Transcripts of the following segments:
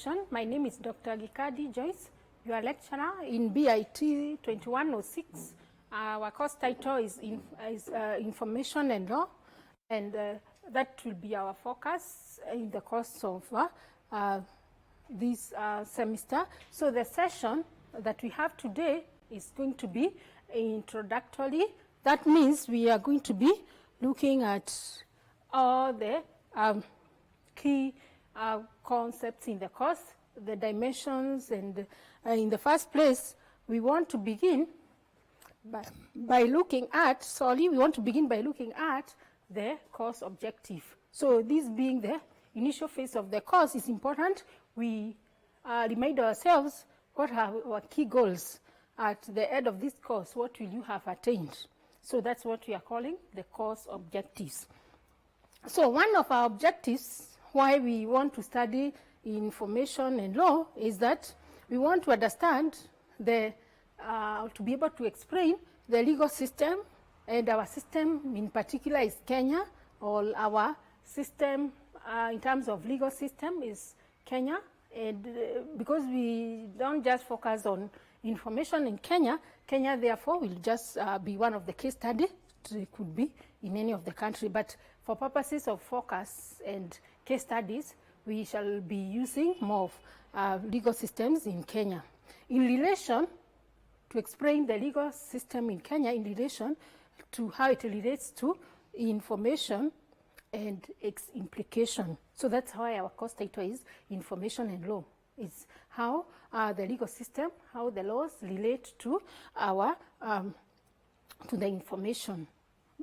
session. My name is Dr. Gikadi Joyce, your lecturer in BIT2106. Our course title is Information and Law, and that will be our focus in the course of this semester. So the session that we have today is going to be introductory. That means we are going to be looking at all the key concepts in the course, the dimensions, and in the first place, we want to begin by looking at the course objective. So this being the initial phase of the course is important. We remind ourselves what are our key goals at the end of this course. What will you have attained? So that's what we are calling the course objectives. So one of our objectives why we want to study information and law is that we want to understand to be able to explain the legal system, and our system in particular is Kenya, or our system in terms of legal system is Kenya. And because we don't just focus on information in Kenya, therefore will just be one of the case studies. It could be in any of the country, but for purposes of focus and case studies, we shall be using more of legal systems in Kenya. In relation to explain the legal system in Kenya, in relation to how it relates to information and its implication. So that's why our course title is Information and Law. It's how the legal system, how the laws relate to our to the information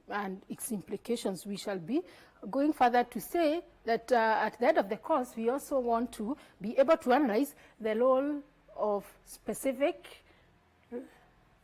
and its implications. We shall be going further to say that at the end of the course, we also want to be able to analyze the role of specific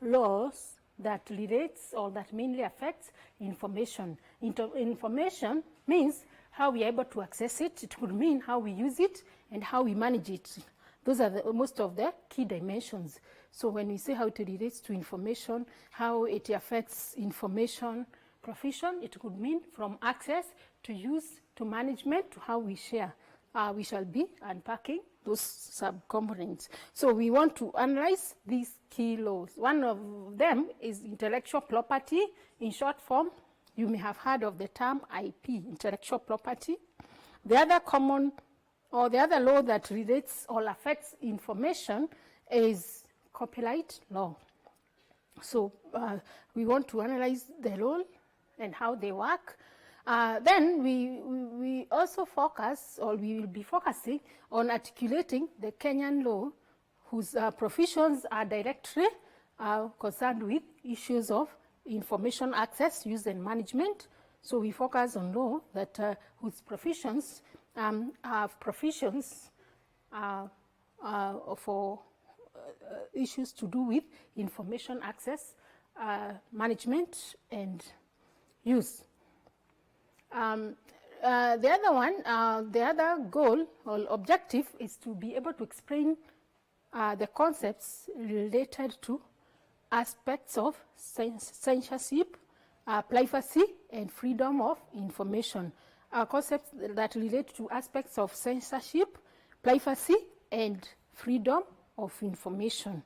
laws that relates or that mainly affects information. Information means how we are able to access it. It could mean how we use it and how we manage it. Those are most of the key dimensions. So when we say how it relates to information, how it affects information provision, it could mean from access to use to management to how we share. We shall be unpacking those subcomponents. So we want to analyze these key laws. One of them is intellectual property. In short form, you may have heard of the term IP, intellectual property. The other common or the other law that relates or affects information is copyright law. So we want to analyze the law and how they work. Then we also focus, or we will be focusing on articulating the Kenyan law whose provisions are directly concerned with issues of information access, use and management. So we focus on law that whose provisions have provisions for issues to do with information access, management and use. The other goal or objective is to be able to explain the concepts related to aspects of censorship, privacy, and freedom of information. Concepts that relate to aspects of censorship, privacy, and freedom of information.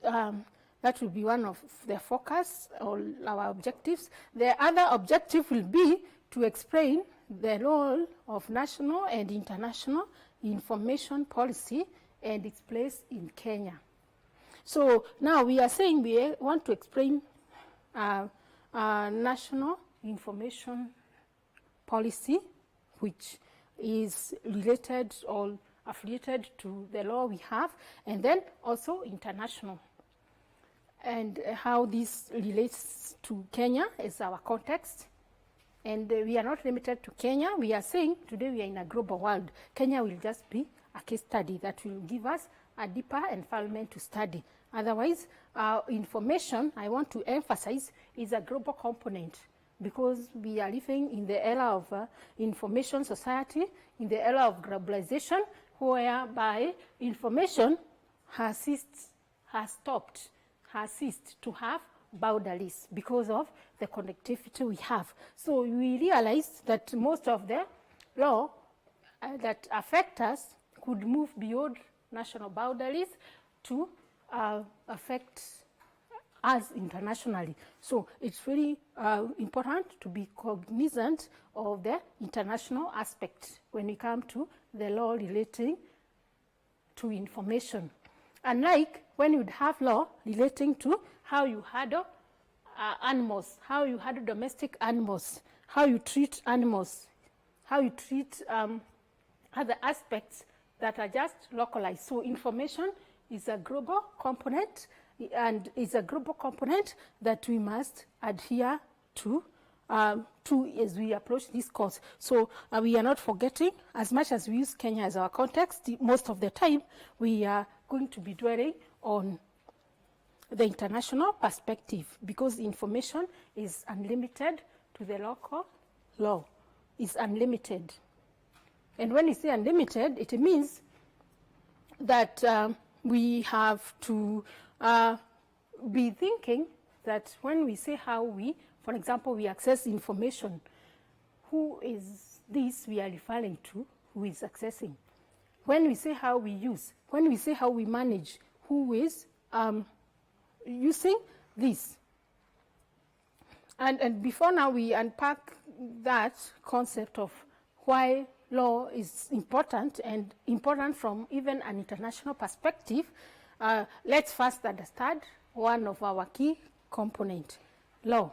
That will be one of the focus or our objectives. The other objective will be to explain the role of national and international information policy and its place in Kenya. So now we are saying we want to explain national information policy, which is related or affiliated to the law we have, and then also international, and how this relates to Kenya as our context. And we are not limited to Kenya. We are saying today we are in a global world. Kenya will just be a case study that will give us a deeper environment to study. Otherwise, information, I want to emphasize, is a global component, because we are living in the era of information society, in the era of globalization, whereby information has ceased to have boundaries because of the connectivity we have. So we realize that most of the law that affect us could move beyond national boundaries to affect us internationally. So it's very important to be cognizant of the international aspect when we come to the law relating to information. Unlike when you'd have law relating to how you handle animals, how you handle domestic animals, how you treat animals, how you treat other aspects that are just localized. So information is a global component, and is a global component that we must adhere to as we approach this course. So we are not forgetting, as much as we use Kenya as our context, most of the time we are going to be dwelling on the international perspective, because information is unlimited to the local law. It's unlimited. And when you say unlimited, it means that we have to be thinking that when we say how we, for example, we access information, who is this we are referring to, who is accessing? When we say how we use, when we say how we manage, who is using this? And before now we unpack that concept of why law is important, and important from even an international perspective, let's first understand one of our key components, law,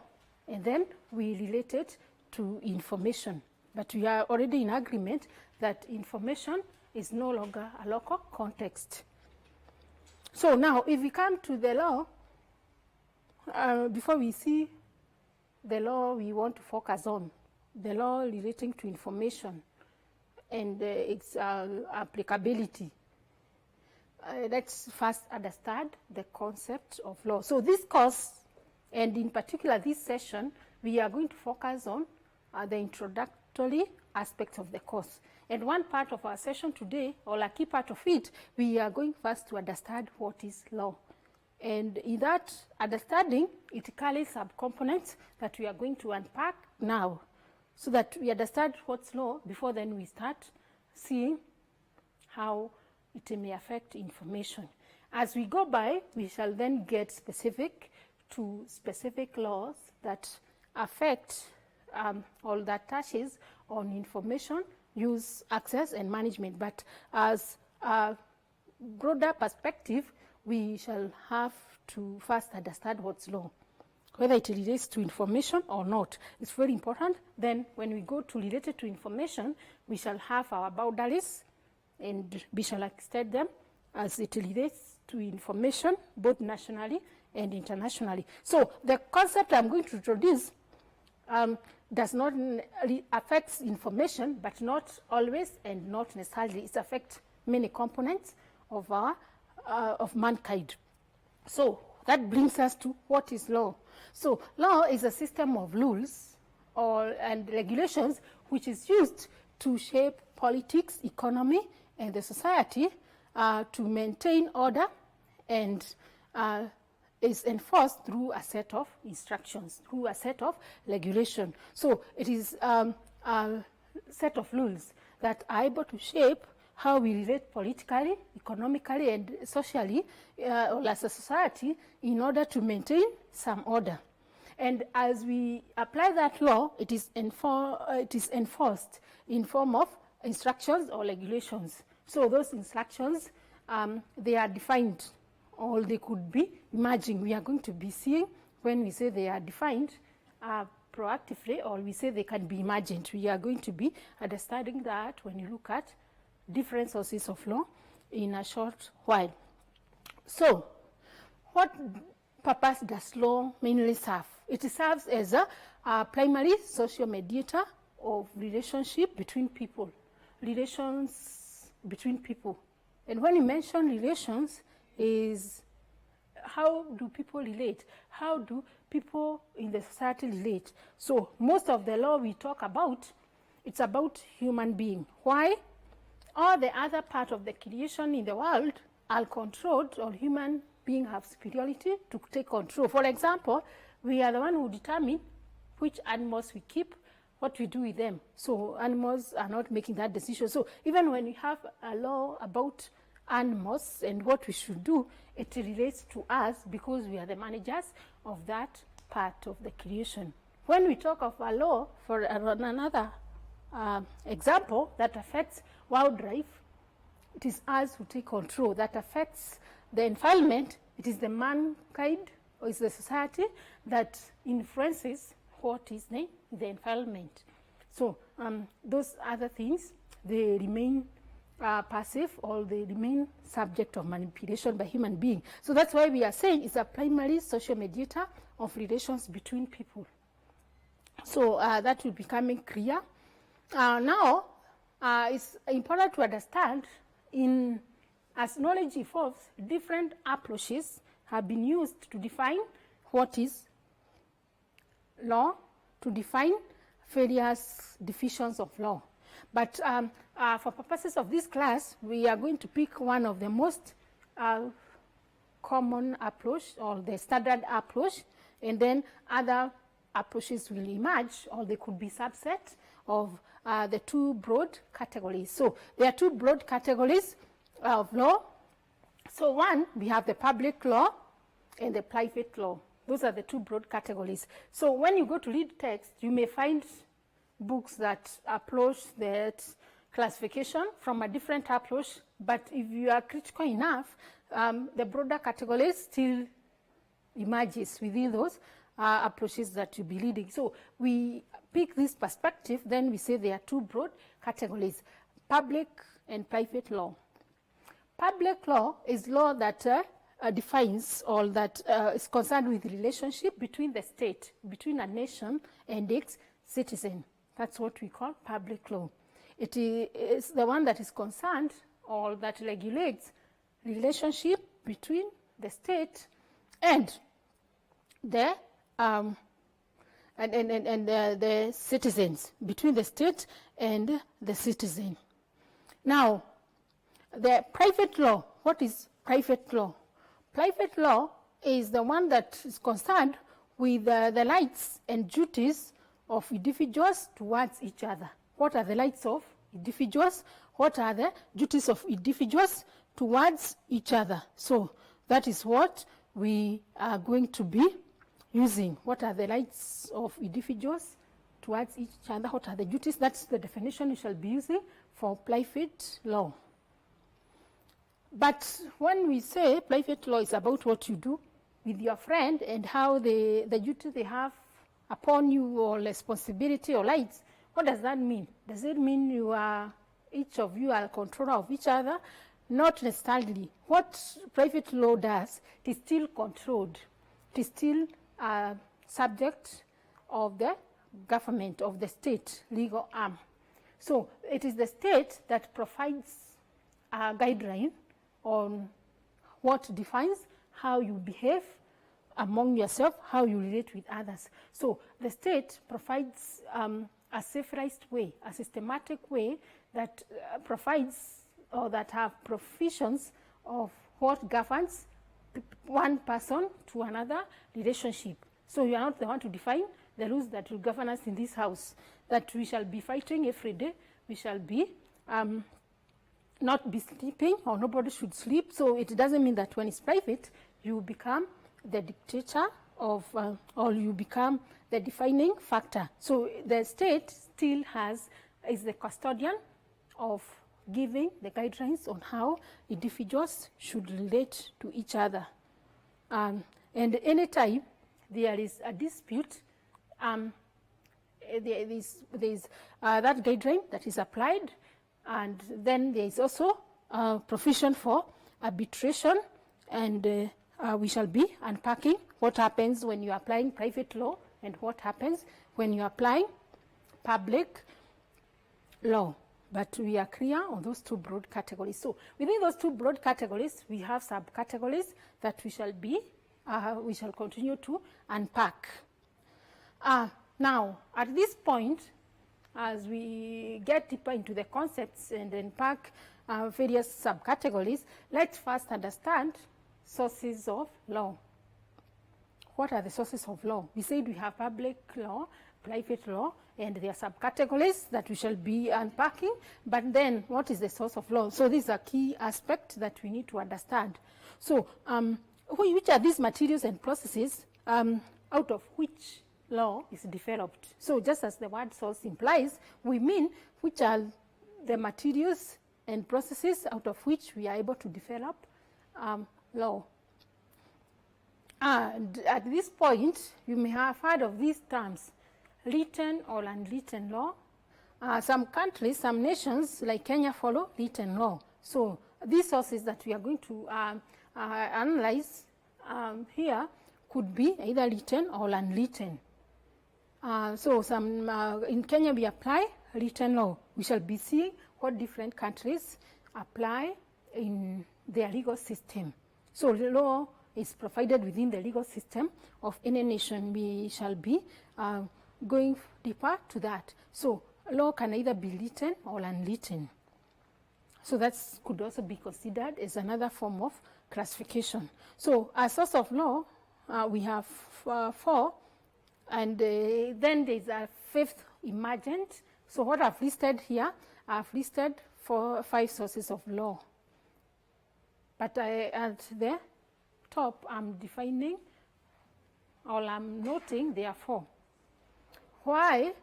and then we relate it to information. But we are already in agreement that information is no longer a local context. So now, if we come to the law, before we see the law we want to focus on, the law relating to information and its applicability, let's first understand the concept of law. So this course, and in particular this session, we are going to focus on the introductory aspects of the course. And one part of our session today, or a key part of it, we are going first to understand what is law. And in that understanding, it carries subcomponents that we are going to unpack now, so that we understand what's law before then we start seeing how it may affect information. As we go by, we shall then get specific to specific laws that affect all that touches on information use, access, and management. But as a broader perspective, we shall have to first understand what's law, whether it relates to information or not. It's very important. Then when we go to related to information, we shall have our boundaries, and we shall extend them as it relates to information, both nationally and internationally. So the concept I'm going to introduce does not affect information, but not always and not necessarily. It affects many components of our of mankind. So that brings us to what is law. So law is a system of rules and regulations which is used to shape politics, economy, and the society to maintain order, and is enforced through a set of instructions, through a set of regulation. So it is a set of rules that are able to shape how we relate politically, economically, and socially as a society in order to maintain some order. And as we apply that law, it is enforced in form of instructions or regulations. So those instructions, they are defined, or they could be emerging. We are going to be seeing when we say they are defined proactively, or we say they can be emergent. We are going to be understanding that when you look at different sources of law in a short while. So what purpose does law mainly serve? It serves as a primary social mediator of relationship between people, relations between people. And when you mention relations, is how do people relate? How do people in the society relate? So most of the law we talk about, it's about human being. Why? All the other part of the creation in the world are controlled, or human beings have superiority to take control. For example, we are the one who determine which animals we keep, what we do with them. So animals are not making that decision. So even when we have a law about animals and what we should do, it relates to us because we are the managers of that part of the creation. When we talk of a law, for another example that affects wildlife, it is us who take control. That affects the environment, it is the mankind or is the society that influences what is the environment. So those other things, they remain passive or they remain subject of manipulation by human beings. So that's why we are saying it's a primary social mediator of relations between people. So that will be becoming clear. Now, it's important to understand as knowledge evolves, different approaches have been used to define what is law, to define various divisions of law. But for purposes of this class, we are going to pick one of the most common approach or the standard approach, and then other approaches will emerge, or they could be subset of the two broad categories. So there are two broad categories of law. So one, we have the public law and the private law. Those are the two broad categories. So when you go to read text, you may find books that approach that classification from a different approach, but if you are critical enough, the broader categories still emerges within those approaches that you'll be reading. So we pick this perspective, then we say there are two broad categories, public and private law. Public law is law that defines or that is concerned with the relationship between the state, between a nation and its citizen. That's what we call public law. It is the one that is concerned or that regulates relationship between the state and the the citizens, between the state and the citizen. Now, the private law, what is private law? Private law is the one that is concerned with the rights and duties of individuals towards each other. What are the rights of individuals? What are the duties of individuals towards each other? So that is what we are going to be using. What are the rights of individuals towards each other? What are the duties? That's the definition we shall be using for private law. But when we say private law is about what you do with your friend and how the duty they have upon you or responsibility or rights, what does that mean? Does it mean each of you are controller of each other? Not necessarily. What private law does, it is still controlled. It is still subject of the government, of the state legal arm. So it is the state that provides a guideline on what defines how you behave among yourself, how you relate with others. So the state provides a civilized way, a systematic way that provides or that have provisions of what governs one person to another relationship. So you are not the one to define the rules that will govern us in this house, that we shall be fighting every day, we shall be not be sleeping, or nobody should sleep. So it doesn't mean that when it's private, you become the dictator of, or you become the defining factor. So the state still is the custodian of giving the guidelines on how individuals should relate to each other. And anytime there is a dispute, there is that guideline that is applied, and then there is also provision for arbitration, and we shall be unpacking what happens when you are applying private law and what happens when you are applying public law. But we are clear on those two broad categories. So within those two broad categories, we have subcategories that we shall continue to unpack. Now, at this point, as we get deeper into the concepts and unpack various subcategories, let's first understand sources of law. What are the sources of law? We said we have public law, private law, and there are subcategories that we shall be unpacking. But then, what is the source of law? So this is a key aspect that we need to understand. So which are these materials and processes out of which law is developed? So just as the word source implies, we mean which are the materials and processes out of which we are able to develop law. And at this point, you may have heard of these terms, written or unwritten law. Some countries, some nations like Kenya follow written law. So these sources that we are going to analyze here could be either written or unwritten. So in Kenya we apply written law. We shall be seeing what different countries apply in their legal system. So the law is provided within the legal system of any nation. We shall be going deeper to that. So law can either be written or unwritten. So that could also be considered as another form of classification. So as source of law, we have 4, and then there's a 5th emergent. So what I've listed here, I've listed 5 sources of law. But at the top, I'm defining, or I'm noting there are 4. Why?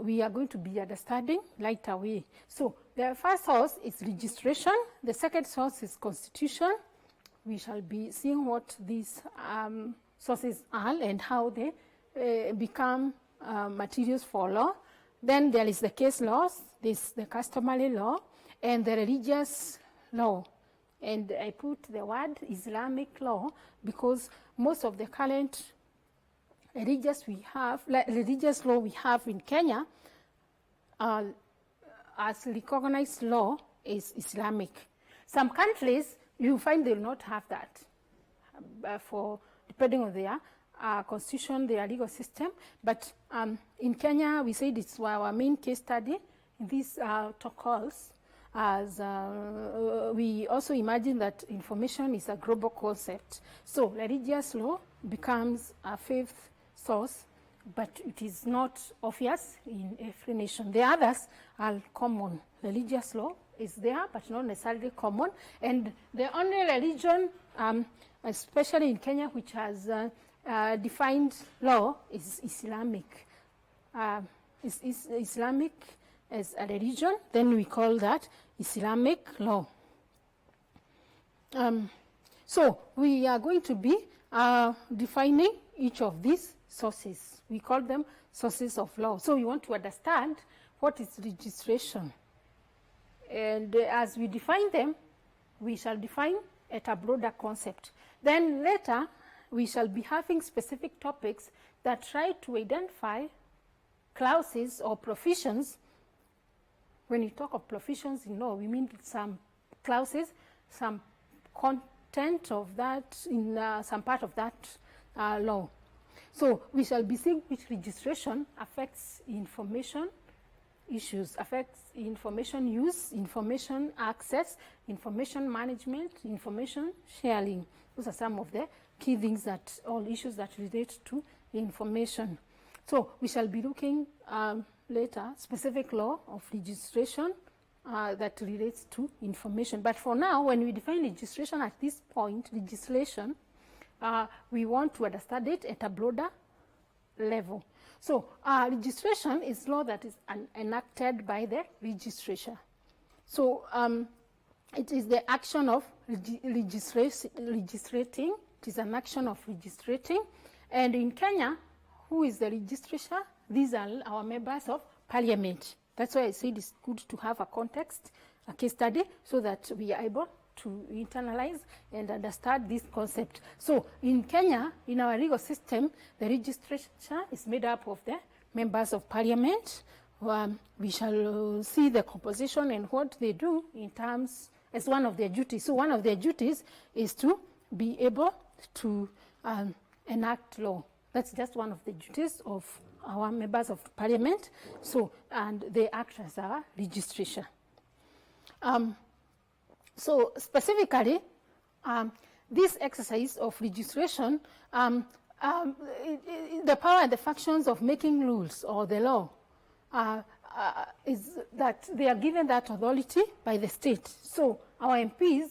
We are going to be understanding right away. So the first source is registration. The second source is constitution. We shall be seeing what these sources are and how they become materials for law. Then there is the case laws, the customary law, and the religious law. And I put the word Islamic law because most of the current religious law we have in Kenya as recognized law is Islamic. Some countries you find they will not have that depending on their constitution, their legal system. But in Kenya we said it's our main case study in these talk calls, as we also imagine that information is a global concept. So religious law becomes a 5th source, but it is not obvious in every nation. The others are common. Religious law is there, but not necessarily common. And the only religion, especially in Kenya, which has defined law is Islamic. Is Islamic as a religion, then we call that Islamic law. So we are going to be defining each of these sources. We call them sources of law. So we want to understand what is registration. And as we define them, we shall define at a broader concept. Then later, we shall be having specific topics that try to identify clauses or provisions. When we talk of provisions in law, we mean some clauses, some content of that, in some part of that law. So we shall be seeing which registration affects information issues, affects information use, information access, information management, information sharing. Those are some of the key things all issues that relate to information. So we shall be looking later specific law of registration that relates to information. But for now, when we define registration at this point, legislation, we want to understand it at a broader level. So registration is law that is enacted by the legislature. So it is the action of legislating. It is an action of legislating. And in Kenya, who is the legislature? These are our members of parliament. That's why I said it's good to have a context, a case study, so that we are able to internalize and understand this concept. So in Kenya, in our legal system, the legislature is made up of the members of parliament. We shall see the composition and what they do in terms as one of their duties. So one of their duties is to be able to enact law. That's just one of the duties of our members of parliament. So, and they act as our legislature. So specifically, this exercise of registration the power and the functions of making rules or the law is that they are given that authority by the state. So our MPs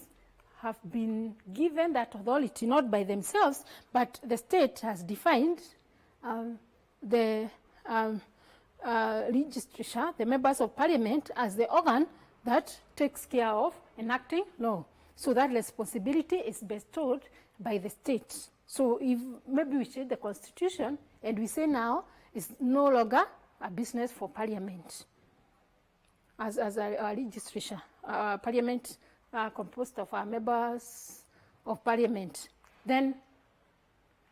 have been given that authority, not by themselves, but the state has defined the legislature, the members of parliament, as the organ that takes care of enacting law. So that responsibility is bestowed by the state. So if maybe we change the constitution and we say now it's no longer a business for parliament as a legislature, parliament composed of our members of parliament, then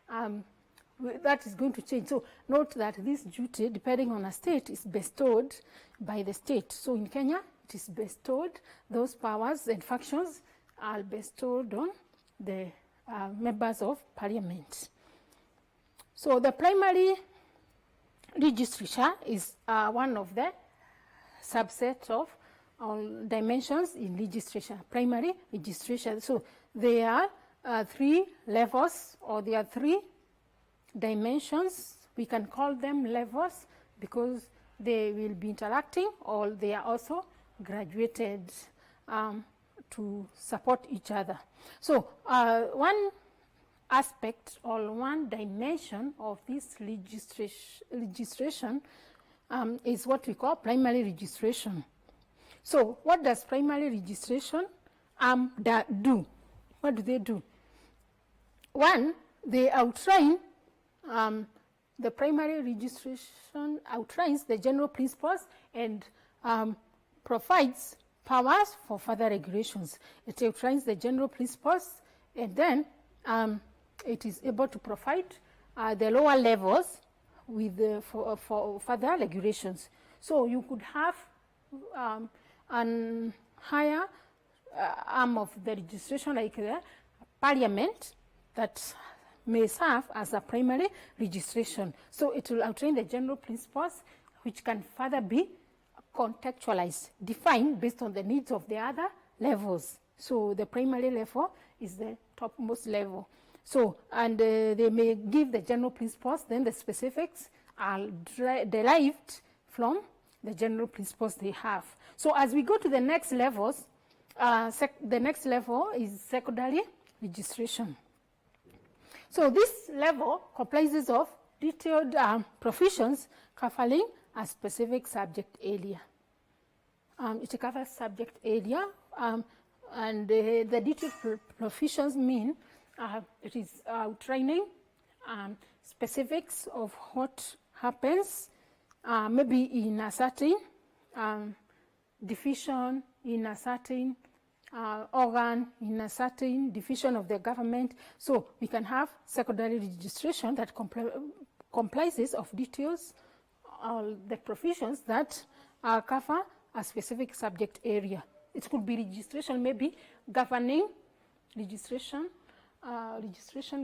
that is going to change. So note that this duty, depending on a state, is bestowed by the state. So in Kenya, it is bestowed, those powers and functions are bestowed on the members of parliament. So the primary legislature is one of the subset of dimensions in legislature, primary legislature. So there are 3 levels, or there are 3 dimensions. We can call them levels because they will be interacting, or they are also graduated to support each other. So one aspect or one dimension of this legislation is what we call primary registration. So what does primary registration do? What do they do? One, they outline, the primary registration outlines the general principles and provides powers for further regulations. It outlines the general principles, and then it is able to provide the lower levels with for further regulations. So you could have an higher arm of the registration, like the parliament, that may serve as a primary registration. So it will outline the general principles, which can further be contextualized, defined based on the needs of the other levels. So the primary level is the topmost level. So, and they may give the general principles, then the specifics are derived from the general principles they have. So as we go to the next levels, the next level is secondary registration. So this level comprises of detailed provisions covering a specific subject area. It covers subject area, and the detailed provisions mean it is outlining specifics of what happens, maybe in a certain division, in a certain organ, in a certain division of the government. So we can have secondary registration that comprises of details, the provisions that cover a specific subject area. It could be registration, maybe governing registration,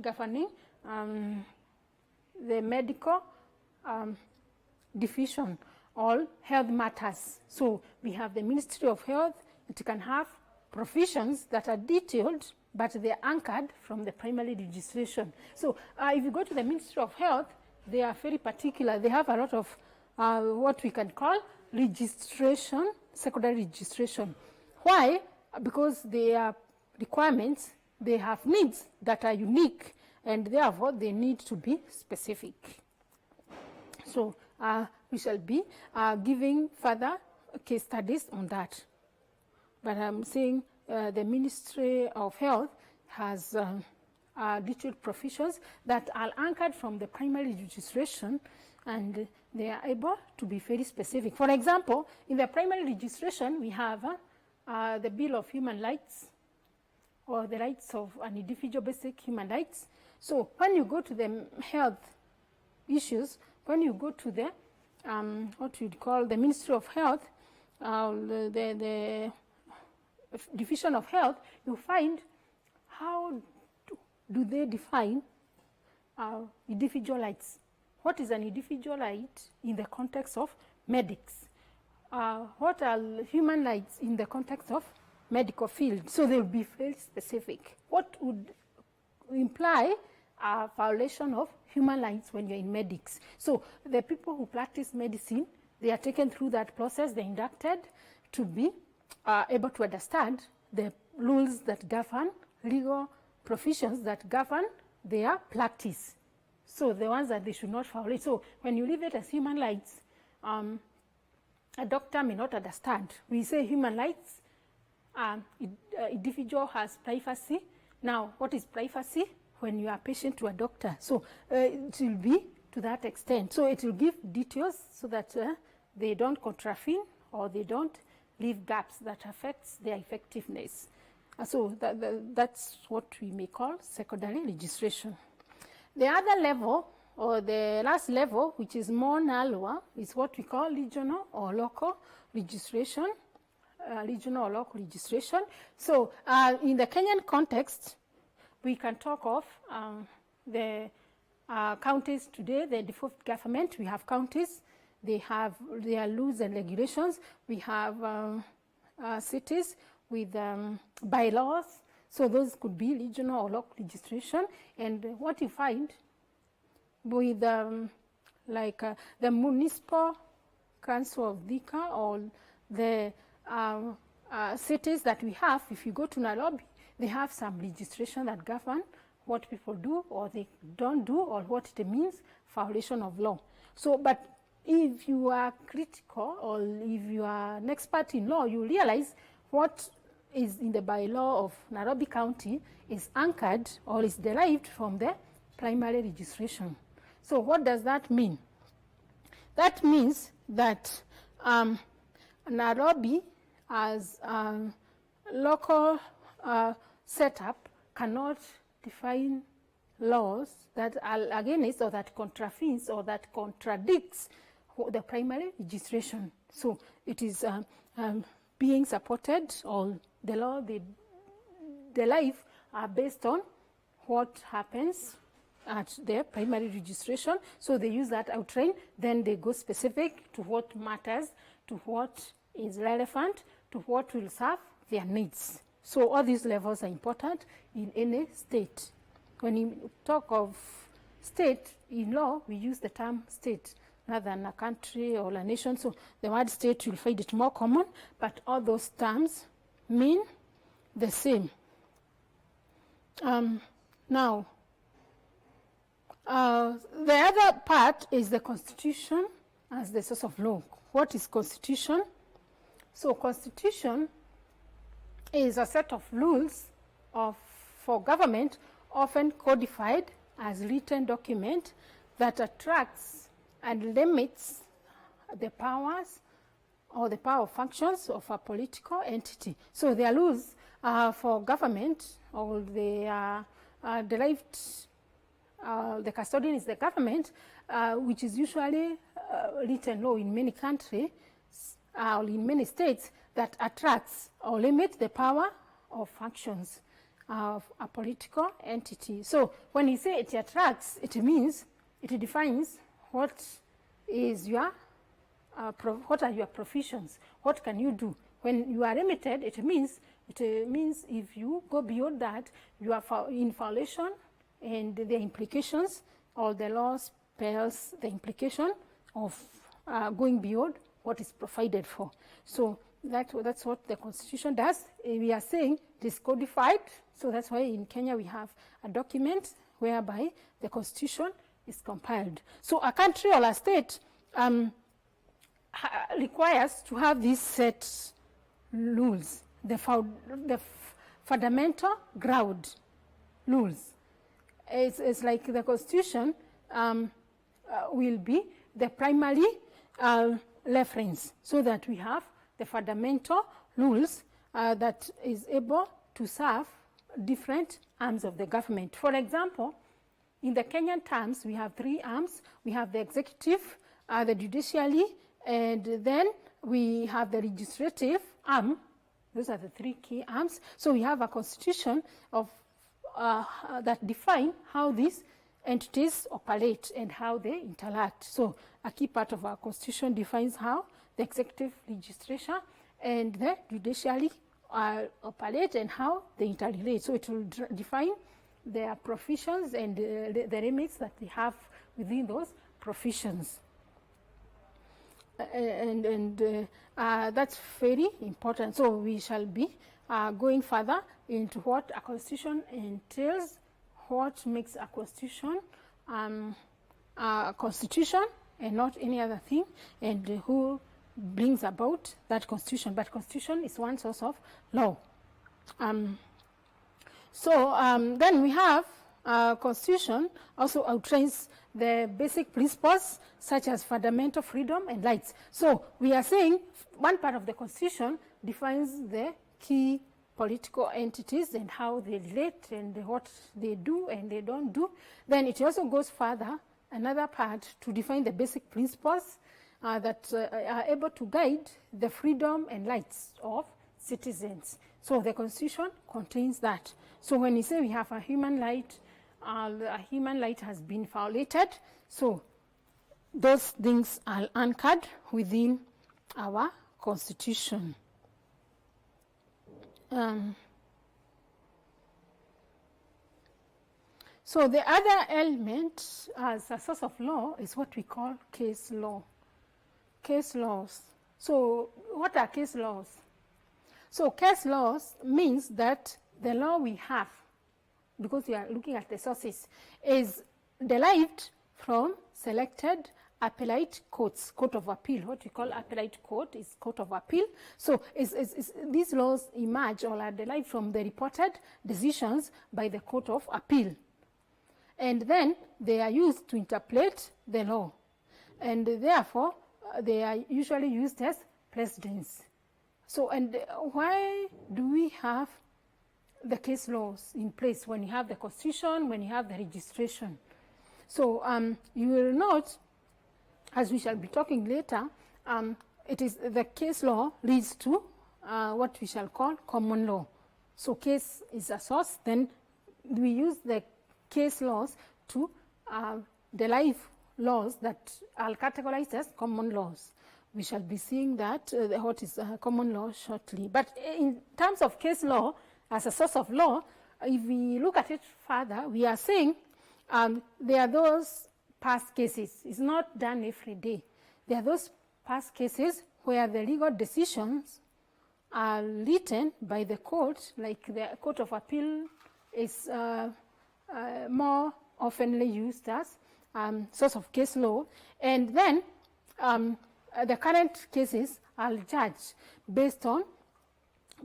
governing the medical division, all health matters. So we have the Ministry of Health. It can have provisions that are detailed, but they are anchored from the primary registration. So if you go to the Ministry of Health, they are very particular. They have a lot of what we can call registration, secondary registration. Why? Because they are requirements, they have needs that are unique, and therefore they need to be specific. So we shall be giving further case studies on that. But I'm saying the Ministry of Health has detailed provisions that are anchored from the primary registration, and they are able to be very specific. For example, in the primary registration, we have the Bill of Human Rights, or the rights of an individual, basic human rights. So when you go to the health issues, when you go to the what you'd call the Ministry of Health, the Division of Health, you find how do they define individual rights. What is an individual right in the context of medics? What are human rights in the context of medical field? So they will be very specific. What would imply a violation of human rights when you're in medics. So the people who practice medicine, they are taken through that process, they're inducted to be able to understand the rules that govern, legal provisions that govern their practice. So the ones that they should not violate. So when you leave it as human rights, a doctor may not understand. We say human rights, individual has privacy. Now, what is privacy? When you are a patient to a doctor. So it will be to that extent. So it will give details so that they don't contravene or they don't leave gaps that affects their effectiveness. So that's what we may call secondary registration. The other level, or the last level, which is more narrower, is what we call regional or local registration. Regional or local registration. So in the Kenyan context, we can talk of the counties today, the devolved government. We have counties, they have their rules and regulations. We have cities with bylaws. So those could be regional or local registration. And what you find with the municipal council of Thika or the cities that we have, if you go to Nairobi, they have some registration that govern what people do or they don't do or what it means, violation of law. So, but if you are critical or if you are an expert in law, you realize what is in the bylaw of Nairobi County is anchored or is derived from the primary registration. So what does that mean? That means that Nairobi as local setup cannot define laws that are against or that contravenes or that contradicts the primary registration. So it is being supported, or the law, the life are based on what happens at their primary registration. So they use that outline, then they go specific to what matters, to what is relevant, to what will serve their needs. So all these levels are important in any state. When you talk of state, in law, we use the term state rather than a country or a nation. So the word state, you'll find it more common, but all those terms mean the same. Now, the other part is the Constitution as the source of law. What is Constitution? So Constitution is a set of rules for government, often codified as written document that attracts and limits the powers or the power functions of a political entity. So they are rules for government, or they are derived, the custodian is the government, which is usually written law in many countries, or in many states, that attracts or limits the power or functions of a political entity. So when you say it attracts, it means it defines what is your what are your provisions, what can you do. When you are limited, it means if you go beyond that, you are in violation, and the implications, or the law spells the implication of going beyond what is provided for. So that's what the Constitution does. We are saying it is codified, so that's why in Kenya we have a document whereby the Constitution is compiled. So a country or a state requires to have these set rules, the fundamental ground rules. It's like the Constitution will be the primary reference, so that we have the fundamental rules that is able to serve different arms of the government. For example, in the Kenyan terms, we have three arms. We have the executive, the judiciary, and then we have the legislative arm. Those are the three key arms. So we have a constitution of that define how these entities operate and how they interact. So a key part of our constitution defines how the executive, legislature, and the judiciary operate and how they interrelate. So it will define their professions and the remits that they have within those professions. That's very important. So we shall be going further into what a constitution entails, what makes a constitution a constitution and not any other thing, and who brings about that constitution. But constitution is one source of law. Then we have constitution also outlines the basic principles such as fundamental freedom and rights. So we are saying one part of the constitution defines the key political entities and how they relate and what they do and they don't do. Then it also goes further, another part, to define the basic principles that are able to guide the freedom and rights of citizens. So the constitution contains that. So when you say we have a human right has been violated, so those things are anchored within our constitution. So the other element as a source of law is what we call case law. Case laws. So what are case laws? So case laws means that the law we have, because we are looking at the sources, is derived from selected appellate courts, court of appeal. What we call appellate court is court of appeal. So these laws emerge or are derived from the reported decisions by the court of appeal. And then they are used to interpret the law. And therefore, they are usually used as precedents. So, and why do we have the case laws in place when you have the constitution, when you have the registration? So you will note, as we shall be talking later, it is the case law leads to what we shall call common law. So case is a source, then we use the case laws to derive laws that are categorized as common laws. We shall be seeing that, what is common law shortly. But in terms of case law, as a source of law, if we look at it further, we are saying there are those past cases. It's not done every day. There are those past cases where the legal decisions are written by the court, like the Court of Appeal is more oftenly used as source of case law. And then the current cases are judged based on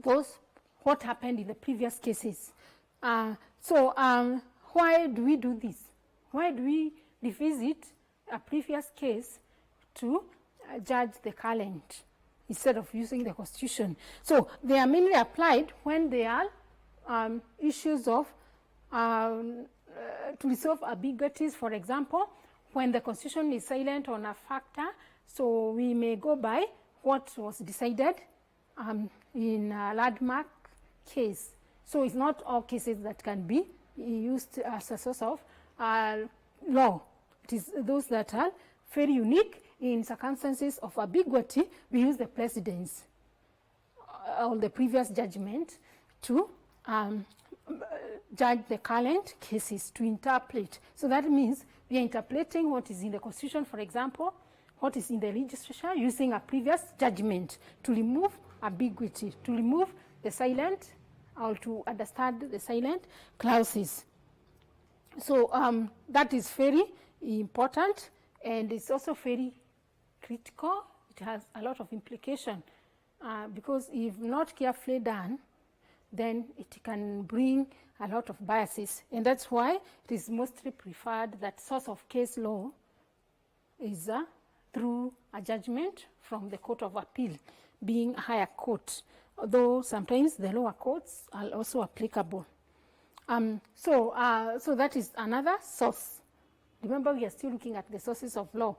those what happened in the previous cases. Why do we do this? Why do we revisit a previous case to judge the current instead of using the constitution? So they are mainly applied when there are issues of to resolve ambiguities. For example, when the constitution is silent on a factor, so we may go by what was decided in a landmark case. So it's not all cases that can be used as a source of law. It is those that are very unique. In circumstances of ambiguity, we use the precedents or the previous judgment to judge the current cases, to interpret. So that means we are interpreting what is in the constitution, for example, what is in the registration, using a previous judgment to remove ambiguity, to remove the silent, or to understand the silent clauses. So that is very important, and it's also very critical. It has a lot of implication because if not carefully done, then it can bring a lot of biases. And that's why it is mostly preferred that source of case law is through a judgment from the Court of Appeal, being a higher court, although sometimes the lower courts are also applicable. So that is another source. Remember, we are still looking at the sources of law.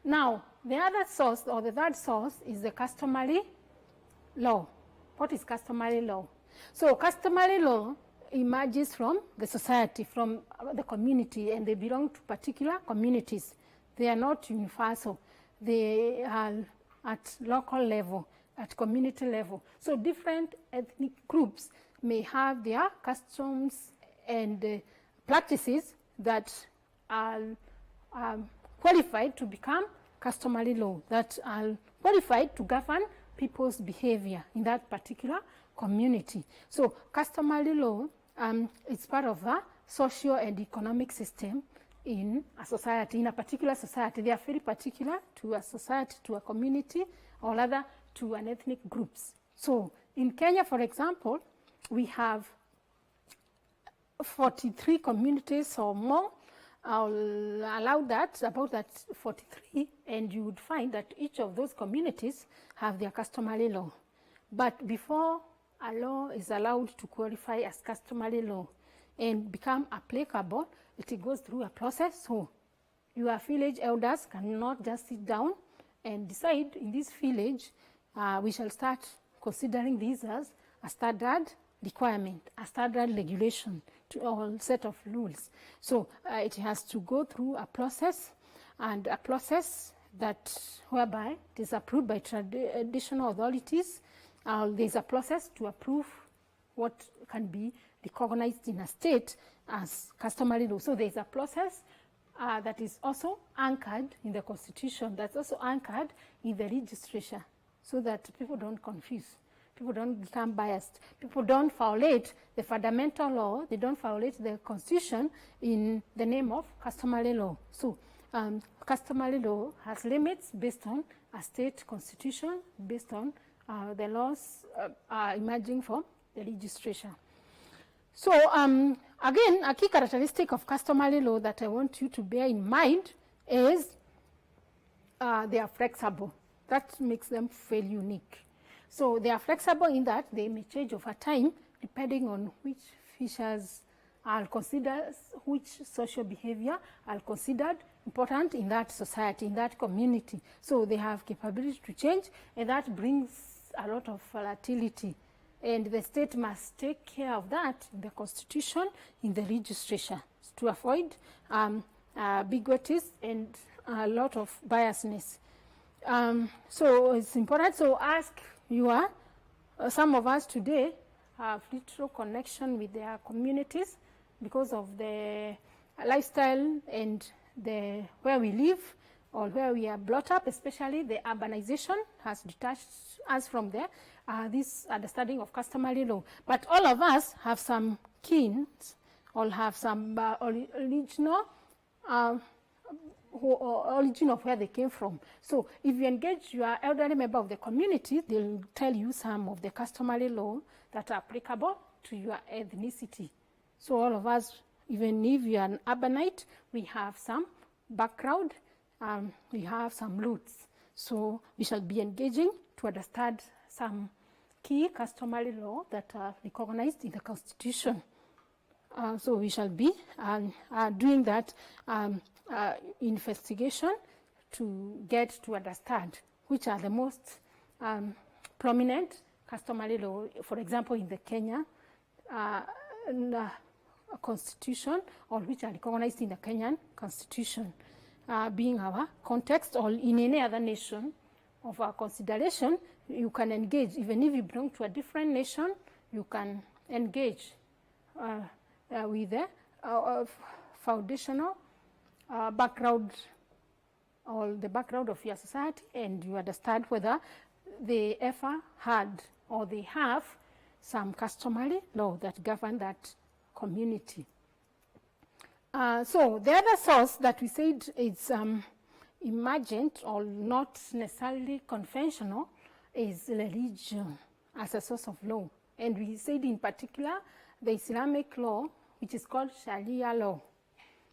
Now, the other source, or the third source, is the customary law. What is customary law? So customary law emerges from the society, from the community, and they belong to particular communities. They are not universal. They are at local level, at community level. So different ethnic groups may have their customs and practices that are qualified to become customary law, that are qualified to govern people's behavior in that particular community. So customary law is part of a social and economic system in a society, in a particular society. They are very particular to a society, to a community, or rather to an ethnic groups. So in Kenya, for example, we have 43 communities or more. I'll allow that, about that 43, and you would find that each of those communities have their customary law. But before a law is allowed to qualify as customary law and become applicable, it goes through a process. So your village elders cannot just sit down and decide in this village, we shall start considering this as a standard requirement, a standard regulation to all set of rules. So it has to go through a process, and a process that whereby it is approved by traditional authorities. There's a process to approve what can be recognized in a state as customary law. So there's a process that is also anchored in the Constitution, that's also anchored in the legislature, so that people don't confuse. People don't become biased. People don't violate the fundamental law. They don't violate the Constitution in the name of customary law. So customary law has limits based on a state constitution, based on the laws emerging from the legislature. So again, a key characteristic of customary law that I want you to bear in mind is they are flexible. That makes them very unique. So they are flexible in that they may change over time depending on which features are considered, which social behavior are considered important in that society, in that community. So they have capability to change, and that brings a lot of volatility. And the state must take care of that in the Constitution, in the legislature, to avoid ambiguities and a lot of biasness. So it's important. So ask your, some of us today have little connection with their communities because of the lifestyle and the where we live or where we are brought up, especially the urbanization has detached us from there, this understanding of customary law. But all of us have some kins or have some original origin of where they came from. So if you engage your elderly member of the community, they'll tell you some of the customary law that are applicable to your ethnicity. So all of us, even if you are an urbanite, we have some background, we have some roots. So we shall be engaging to understand some key customary law that are recognized in the Constitution. So we shall be doing that investigation to get to understand which are the most prominent customary law, for example, in the Kenya Constitution, or which are recognized in the Kenyan Constitution, being our context, or in any other nation of our consideration. You can engage, even if you belong to a different nation, you can engage with the foundational background or the background of your society, and you understand whether they ever had or they have some customary law that govern that community. So the other source that we said is emergent or not necessarily conventional is religion as a source of law. And we said in particular the Islamic law, which is called Sharia law.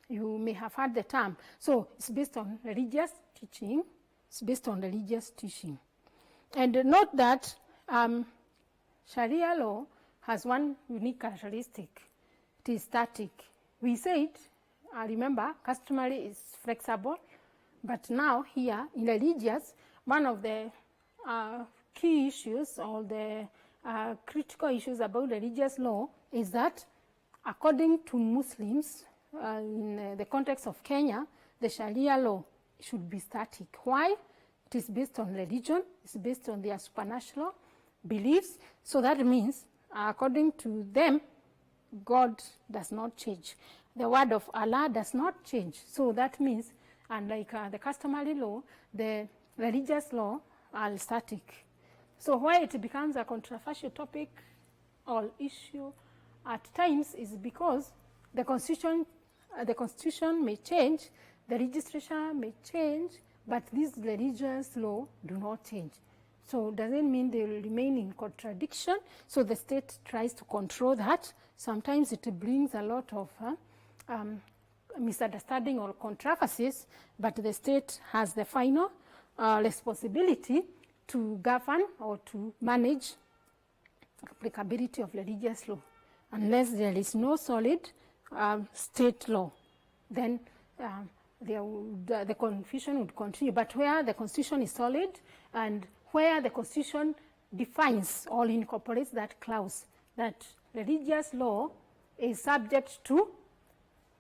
You may have heard the term. So it's based on religious teaching. It's based on religious teaching. And note that Sharia law has one unique characteristic. It is static. We said, remember, customary is flexible, but now here in religious, one of the key issues or the critical issues about religious law is that according to Muslims, in the context of Kenya, the Sharia law should be static. Why? It is based on religion, it's based on their supernatural beliefs. So that means, according to them, God does not change. The word of Allah does not change. So that means, unlike the customary law, the religious law are static. So why it becomes a controversial topic or issue at times is because the constitution may change, the legislation may change, but these religious law do not change. So doesn't mean they will remain in contradiction. So the state tries to control that. Sometimes it brings a lot of misunderstanding or controversies, but the state has the final responsibility to govern or to manage applicability of religious law. Unless there is no solid state law, then the confusion would continue. But where the constitution is solid and where the constitution defines or incorporates that clause that religious law is subject to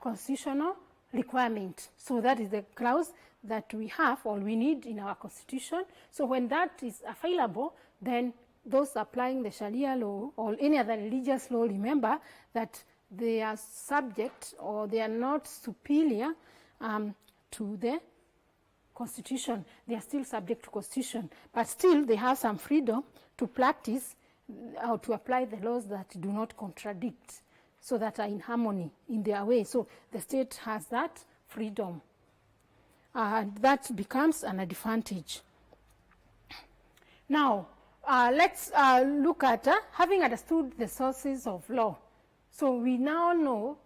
constitutional requirement. So that is the clause that we have or we need in our constitution. So when that is available, then those applying the Sharia law or any other religious law, remember that they are subject or they are not superior to the constitution. They are still subject to constitution, but still they have some freedom to practice or to apply the laws that do not contradict, so that are in harmony in their way. So the state has that freedom. That becomes an advantage. Now, let's look at having understood the sources of law. So we now know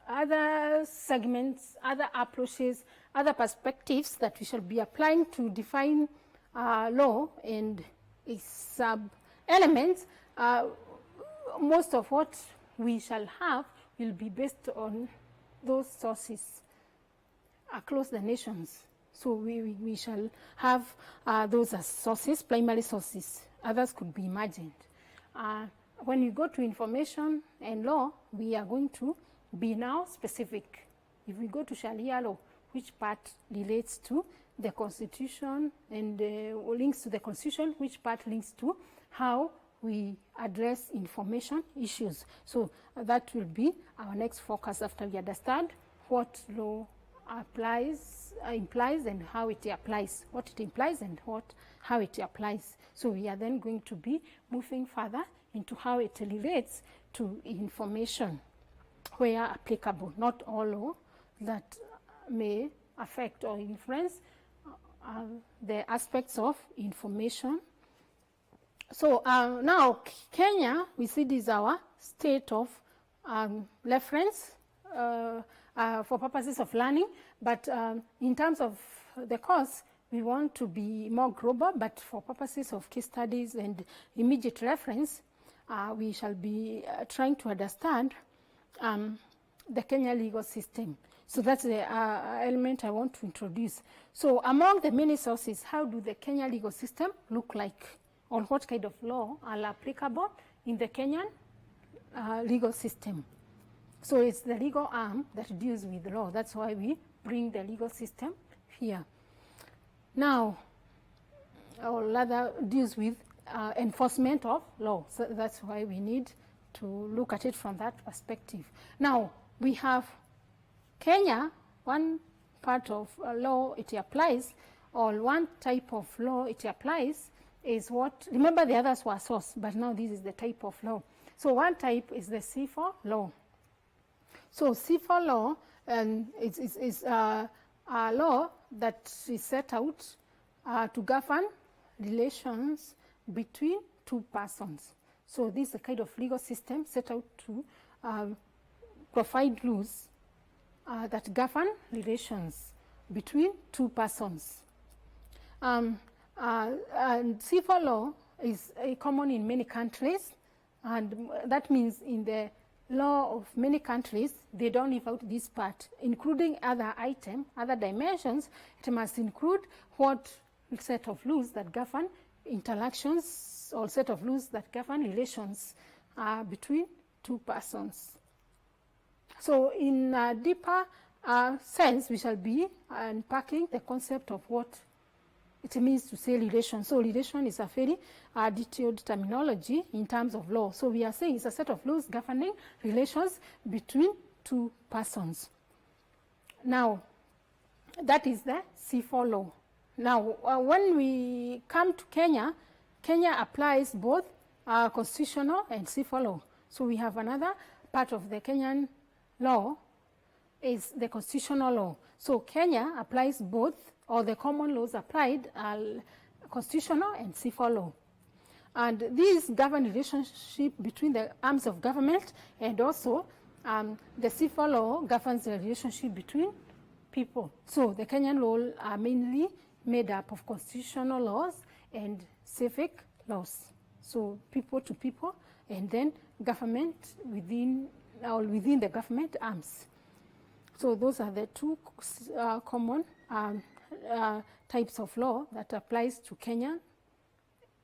other segments, other approaches, other perspectives that we shall be applying to define law and its sub-elements. Most of what we shall have will be based on those sources across the nations. So we shall have those as sources, primary sources. Others could be imagined. When we go to information and law, we are going to be now specific. If we go to Sharia law, which part relates to the constitution and links to the constitution, which part links to how we address information issues. So that will be our next focus after we understand what law implies and how it applies, what it implies and how it applies. So we are then going to be moving further into how it relates to information where applicable, not all law that may affect or influence the aspects of information. So now Kenya, we see this is our state of reference for purposes of learning, but in terms of the course, we want to be more global, but for purposes of case studies and immediate reference, we shall be trying to understand the Kenya legal system. So that's the element I want to introduce. So among the many sources, how do the Kenya legal system look like? Or what kind of law are applicable in the Kenyan legal system? So it's the legal arm that deals with law. That's why we bring the legal system here. Now, or rather deals with enforcement of law. So that's why we need to look at it from that perspective. Now, we have Kenya, one part of law it applies, or one type of law it applies is what, remember the others were source, but now this is the type of law. So one type is the C4 law. So C4 law is a law that is set out to govern relations between two persons. So this is a kind of legal system set out to provide rules that govern relations between two persons. And civil law is common in many countries, and that means in the law of many countries, they don't leave out this part, including other items, other dimensions. It must include what set of rules that govern interactions or set of rules that govern relations between two persons. So in a deeper sense, we shall be unpacking the concept of what it means to say relation. So relation is a very detailed terminology in terms of law. So we are saying it's a set of laws governing relations between two persons. Now, that is the C4 law. Now, when we come to Kenya, Kenya applies both constitutional and C4 law. So we have another part of the Kenyan law is the constitutional law. So Kenya applies both, or the common laws applied are constitutional and C4 law. And these govern relationship between the arms of government, and also the C4 law governs the relationship between people. So the Kenyan laws are mainly made up of constitutional laws and civic laws. So people to people, and then government within the government arms. So those are the two common types of law that applies to Kenya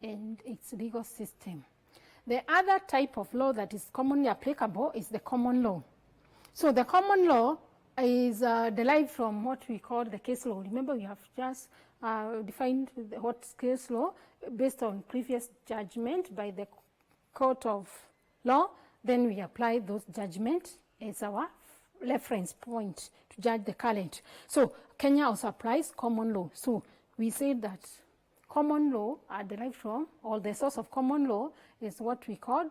and its legal system. The other type of law that is commonly applicable is the common law. So the common law is derived from what we call the case law. Remember, we have just defined what case law based on previous judgment by the court of law. Then we apply those judgments as our reference point to judge the current. So Kenya also applies common law. So we say that common law are derived from, or the source of common law is what we call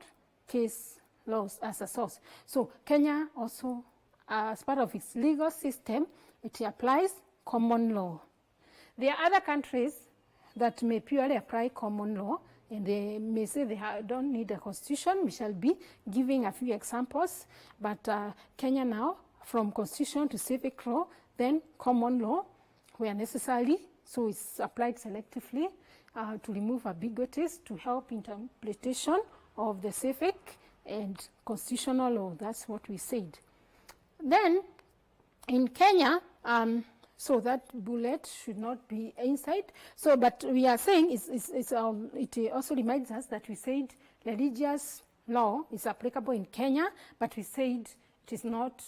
case laws as a source. So Kenya also, as part of its legal system, it applies common law. There are other countries that may purely apply common law, and they may say they don't need a constitution. We shall be giving a few examples, but Kenya now, from constitution to civic law, then common law, where necessary, so it's applied selectively to remove ambiguities, to help interpretation of the civic and constitutional law. That's what we said. Then, in Kenya, so that bullet should not be inside. So, but we are saying it also reminds us that we said religious law is applicable in Kenya, but we said it is not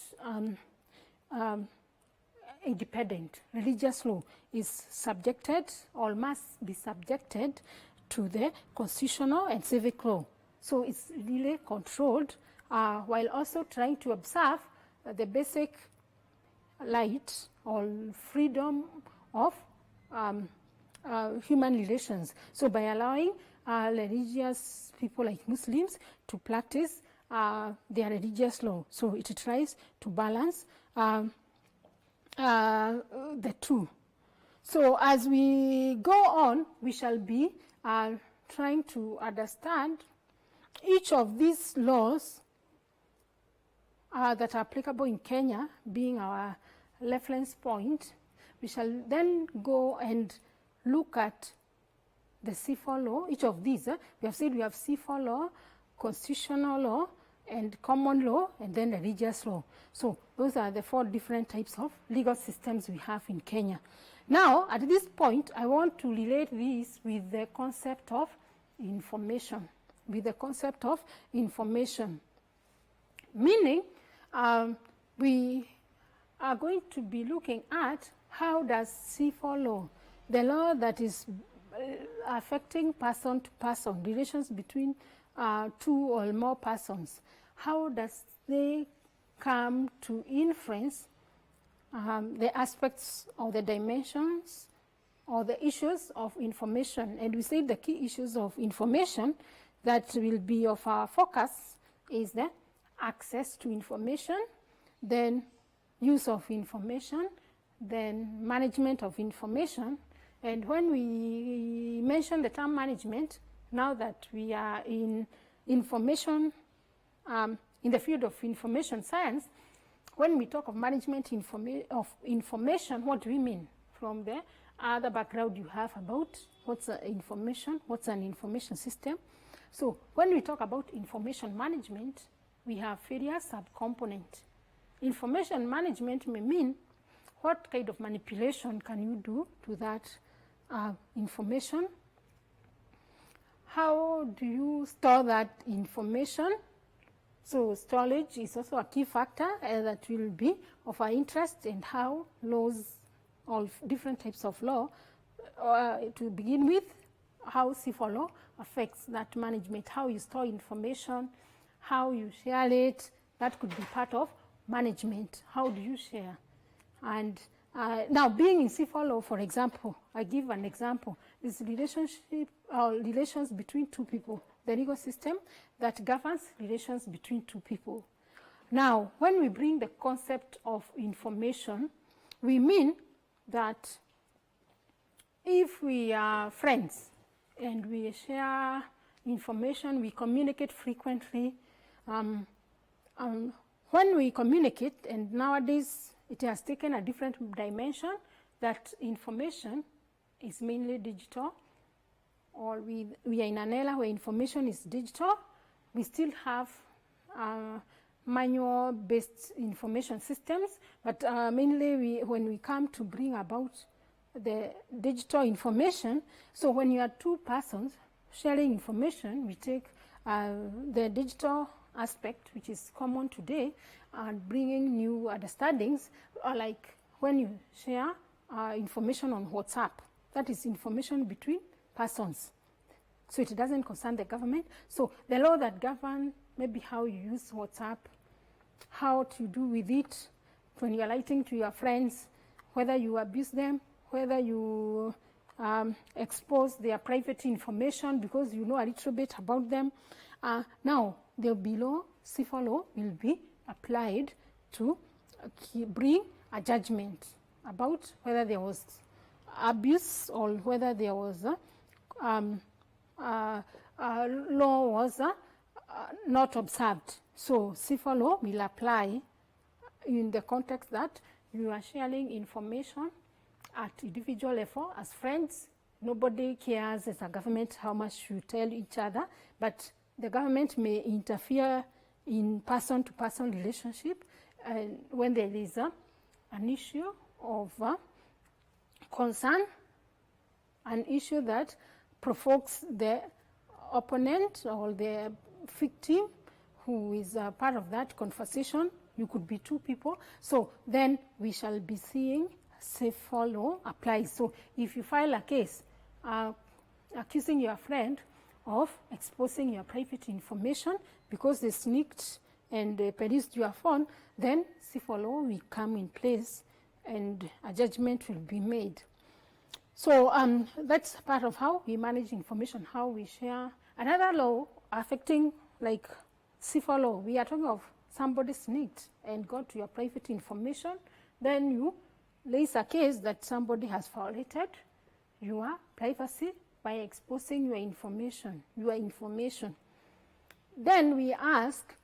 independent. Religious law is subjected, or must be subjected, to the constitutional and civic law. So it's really controlled while also trying to observe the basic right or freedom of human relations. So by allowing religious people like Muslims to practice their religious law. So it tries to balance the two. So as we go on, we shall be trying to understand each of these laws that are applicable in Kenya, being our reference point. We shall then go and look at the C4 law. Each of these, we have said we have C4 law, constitutional law, and common law, and then religious law. So those are the 4 different types of legal systems we have in Kenya. Now, at this point, I want to relate this with the concept of information. Meaning, we are going to be looking at how does C4 law, the law that is affecting person to person, relations between 2 or more persons, how does they come to influence the aspects or the dimensions or the issues of information. And we say the key issues of information that will be of our focus is the access to information, then use of information, then management of information. And when we mention the term management, now that we are in information, in the field of information science, when we talk of management of information, what do we mean? From the other background you have about what's information, what's an information system. So when we talk about information management, we have various subcomponents. Information management may mean what kind of manipulation can you do to that information? How do you store that information? So storage is also a key factor that will be of our interest, and how laws, all different types of law to begin with, how civil law affects that management, how you store information, how you share it. That could be part of management. How do you share? And now, being in civil law, for example, I give an example, is relationship or relations between two people, the legal system that governs relations between two people. Now, when we bring the concept of information, we mean that if we are friends and we share information, we communicate frequently. When we communicate, and nowadays it has taken a different dimension, that information is mainly digital, or we are in an era where information is digital. We still have manual-based information systems, but mainly when we come to bring about the digital information, so when you are two persons sharing information, we take the digital aspect, which is common today, and bringing new understandings, like when you share information on WhatsApp. That is information between persons. So it doesn't concern the government. So the law that governs maybe how you use WhatsApp, how to do with it when you are writing to your friends, whether you abuse them, whether you expose their private information because you know a little bit about them. Now, the below civil law will be applied to bring a judgment about whether there was abuse or whether there was law was not observed. So civil law will apply in the context that you are sharing information at individual level as friends. Nobody cares as a government how much you tell each other, but the government may interfere in person-to-person relationship when there is an issue of concern, an issue that provokes the opponent or the victim who is part of that conversation. You could be two people. So then we shall be seeing civil law applies. So if you file a case accusing your friend of exposing your private information because they sneaked and they perused your phone, then civil law will come in place and a judgment will be made. So that's part of how we manage information, how we share. Another law affecting like civil law, we are talking of somebody sneaked and got to your private information, then you raise a case that somebody has violated your privacy by exposing your information. Then we ask,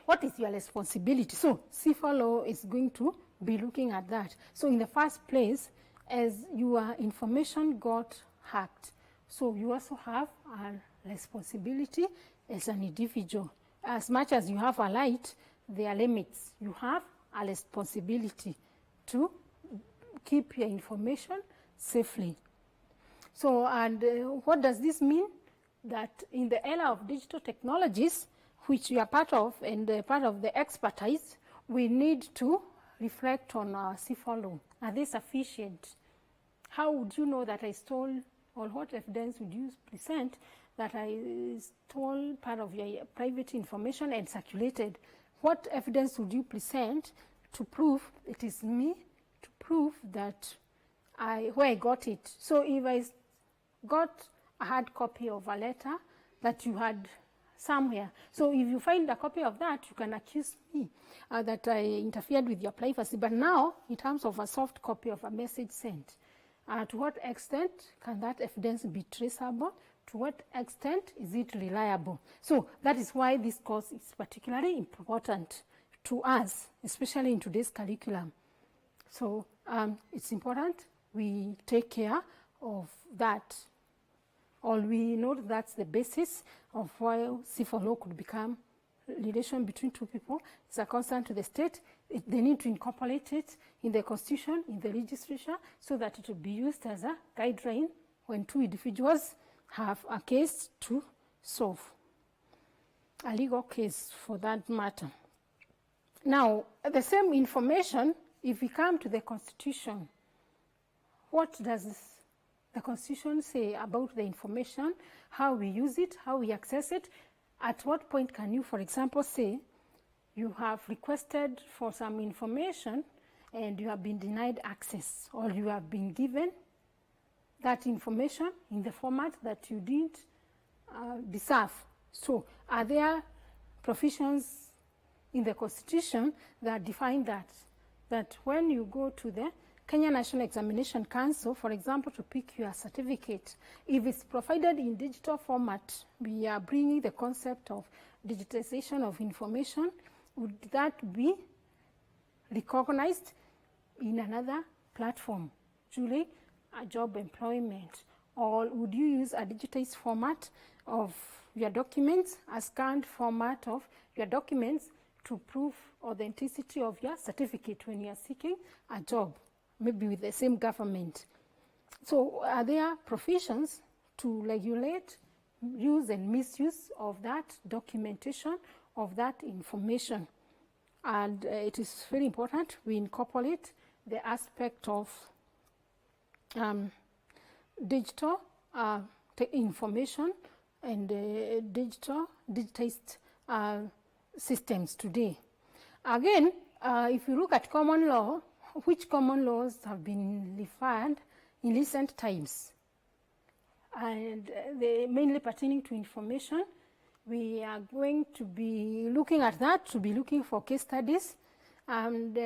what is your responsibility? So civil law is going to be looking at that. So in the first place, as your information got hacked, so you also have a responsibility as an individual. As much as you have a right, there are limits. You have a responsibility to keep your information safely. So, and what does this mean? That in the era of digital technologies, which we are part of and part of the expertise, we need to reflect on our civil law. Are they sufficient? How would you know that I stole, or what evidence would you present that I stole part of your private information and circulated? What evidence would you present to prove it is me, to prove that where I got it? So if I got a hard copy of a letter that you had somewhere, so if you find a copy of that, you can accuse me that I interfered with your privacy. But now, in terms of a soft copy of a message sent, to what extent can that evidence be traceable? To what extent is it reliable? So that is why this course is particularly important to us, especially in today's curriculum. So it's important we take care of that, or we know that's the basis of why civil law could become relation between two people. It's a concern to the state. They need to incorporate it in the constitution, in the legislature, so that it will be used as a guideline when two individuals have a case to solve, a legal case for that matter. Now, the same information, if we come to the constitution, what does the Constitution say about the information, how we use it, how we access it? At what point can you, for example, say you have requested for some information and you have been denied access, or you have been given that information in the format that you didn't deserve? So are there provisions in the Constitution that define that when you go to the Kenya National Examination Council, for example, to pick your certificate, if it's provided in digital format, we are bringing the concept of digitization of information, would that be recognized in another platform, usually a job employment? Or would you use a digitized format of your documents, a scanned format of your documents to prove authenticity of your certificate when you are seeking a job, maybe with the same government? So are there provisions to regulate use and misuse of that documentation, of that information? And it is very important we incorporate the aspect of digital information and digitized systems today. Again, if you look at common law, which common laws have been referred in recent times? And they mainly pertaining to information. We are going to be looking at that, to be looking for case studies. And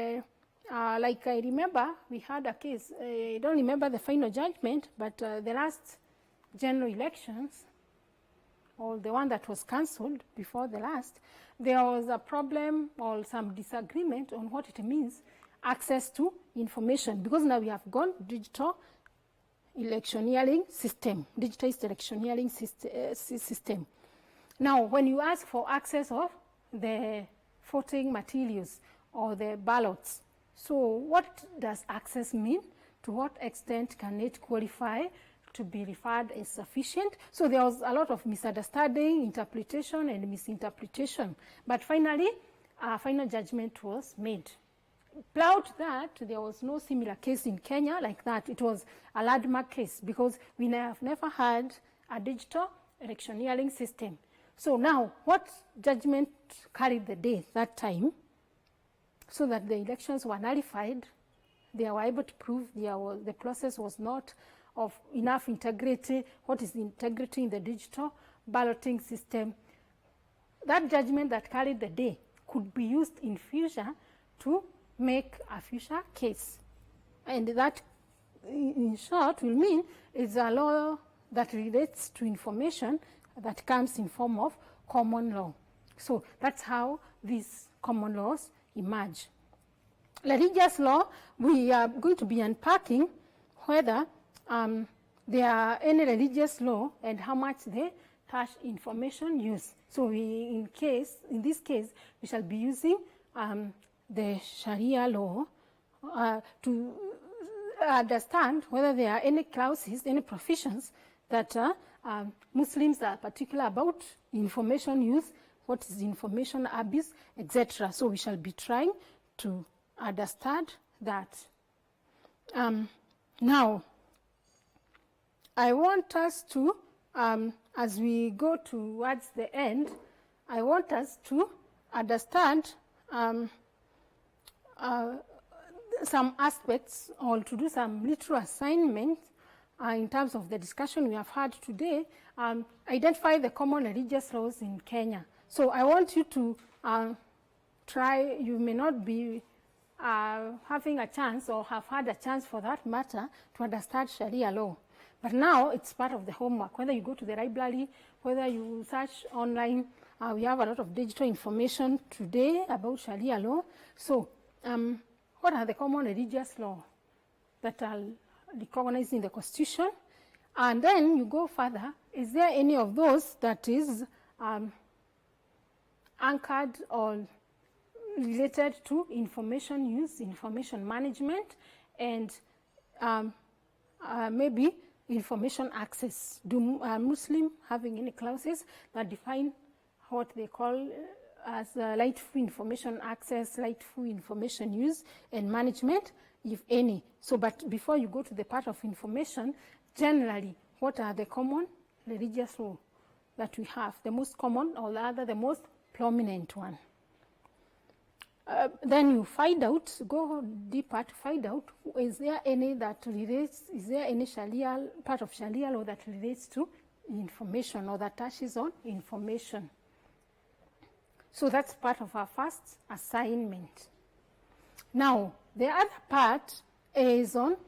like I remember, we had a case, I don't remember the final judgment, but the last general elections, or the one that was cancelled before the last, there was a problem or some disagreement on what it means, access to information, because now we have gone digital electioneering system, digitized electioneering system. Now, when you ask for access of the voting materials or the ballots, so what does access mean? To what extent can it qualify to be referred as sufficient? So there was a lot of misunderstanding, interpretation, and misinterpretation. But finally, a final judgment was made. Prior to that, there was no similar case in Kenya like that. It was a landmark case because we have never had a digital electioneering system. So now, what judgment carried the day that time, so that the elections were nullified? They were able to prove the process was not of enough integrity. What is the integrity in the digital balloting system? That judgment that carried the day could be used in future to make a future case. And that, in short, will mean it's a law that relates to information that comes in form of common law. So that's how these common laws emerge. Religious law, we are going to be unpacking whether there are any religious law and how much they touch information use. So in this case, we shall be using the Sharia law to understand whether there are any clauses, any provisions that Muslims are particular about information use, what is information abuse, etc. So we shall be trying to understand that. Now, I want us to, as we go towards the end, I want us to understand some aspects, or to do some little assignments in terms of the discussion we have had today, identify the common religious laws in Kenya. So I want you to try, you may not be having a chance or have had a chance for that matter to understand Sharia law. But now it's part of the homework, whether you go to the library, whether you search online. We have a lot of digital information today about Sharia law. So what are the common religious laws that are recognized in the Constitution? And then you go further, is there any of those that is anchored or related to information use, information management, and maybe information access? Do Muslims having any clauses that define what they call as rightful information access, rightful information use and management, if any? So, but before you go to the part of information, generally, what are the common religious law that we have? The most common, or rather the most prominent one. Then you find out, go deeper to find out, is there any that relates, is there any Sharia, part of Sharia law that relates to information or that touches on information? So that's part of our first assignment. Now, the other part is on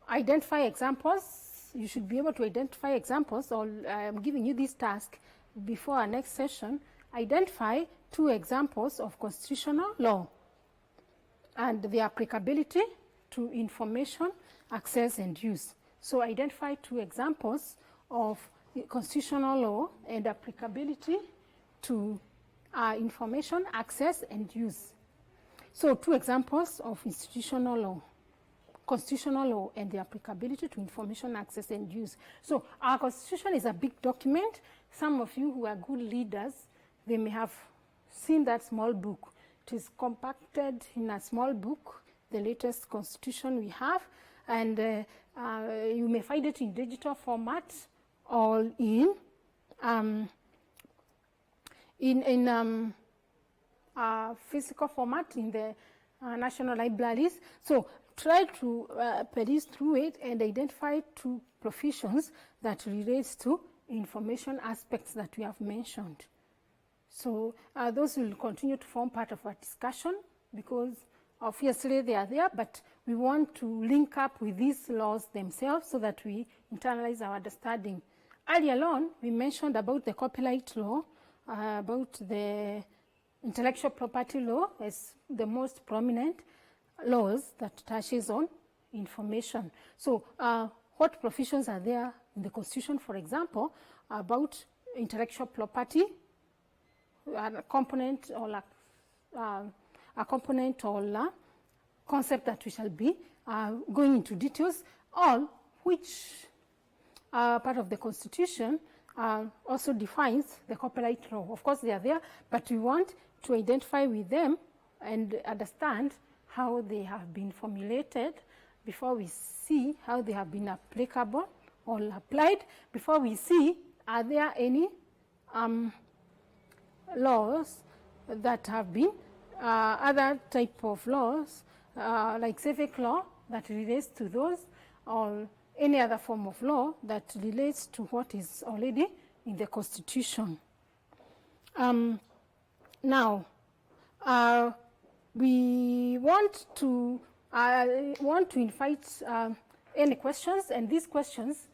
identify examples. You should be able to identify examples, or I'm giving you this task before our next session. Identify 2 examples of constitutional law and their applicability to information, access, and use. So identify 2 examples of constitutional law and applicability to information, access, and use. So 2 examples of institutional law, constitutional law, and the applicability to information, access, and use. So our Constitution is a big document. Some of you who are good leaders, they may have seen that small book. It is compacted in a small book, the latest Constitution we have, and you may find it in digital format or in physical format in the national libraries. So try to peruse through it and identify 2 provisions that relates to information aspects that we have mentioned. So those will continue to form part of our discussion, because obviously they are there, but we want to link up with these laws themselves so that we internalize our understanding. Earlier on, we mentioned about the copyright law, about the intellectual property law as the most prominent laws that touches on information. So what provisions are there in the Constitution, for example, about intellectual property, a component or concept that we shall be going into details, all which part of the Constitution also defines the copyright law. Of course, they are there, but we want to identify with them and understand how they have been formulated before we see how they have been applicable or applied, before we see are there any laws that have been other type of laws like civic law that relates to those, or any other form of law that relates to what is already in the Constitution. Now, we want to invite any questions, and these questions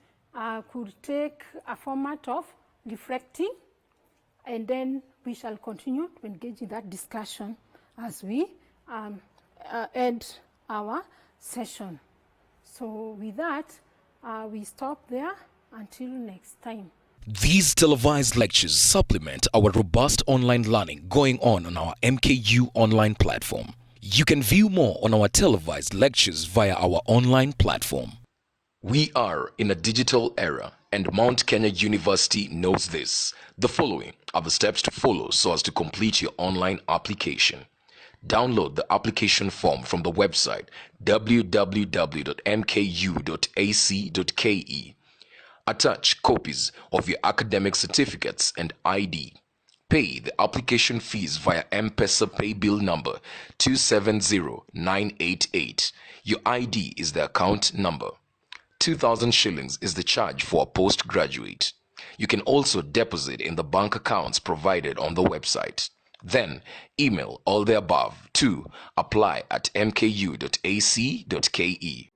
could take a format of reflecting, and then we shall continue to engage in that discussion as we end our session. So with that, we stop there until next time. These televised lectures supplement our robust online learning going on our MKU online platform. You can view more on our televised lectures via our online platform. We are in a digital era, and Mount Kenya University knows this. The following are the steps to follow so as to complete your online application. Download the application form from the website www.mku.ac.ke. Attach copies of your academic certificates and ID. Pay the application fees via M-Pesa pay bill number 270988. Your ID is the account number. 2,000 shillings is the charge for a postgraduate. You can also deposit in the bank accounts provided on the website. Then email all the above to apply@mku.ac.ke.